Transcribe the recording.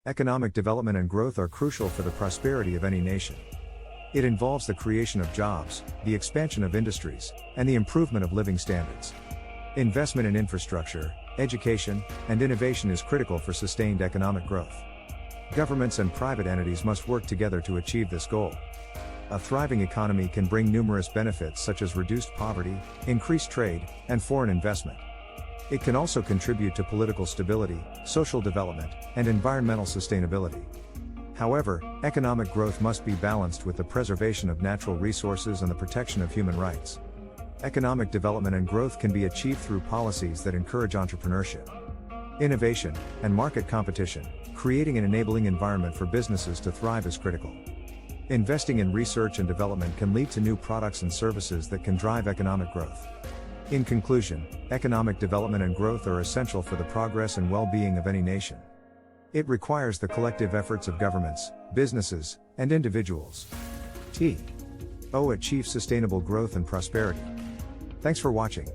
Economic development and growth are crucial for the prosperity of any nation. It involves the creation of jobs, the expansion of industries, and the improvement of living standards. Investment in infrastructure, education, and innovation is critical for sustained economic growth. Governments and private entities must work together to achieve this goal. A thriving economy can bring numerous benefits such as reduced poverty, increased trade, and foreign investment. It can also contribute to political stability, social development, and environmental sustainability. However, economic growth must be balanced with the preservation of natural resources and the protection of human rights. Economic development and growth can be achieved through policies that encourage entrepreneurship, innovation, and market competition. Creating an enabling environment for businesses to thrive is critical. Investing in research and development can lead to new products and services that can drive economic growth. In conclusion, economic development and growth are essential for the progress and well-being of any nation. It requires the collective efforts of governments, businesses, and individuals to achieve sustainable growth and prosperity. Thanks for watching.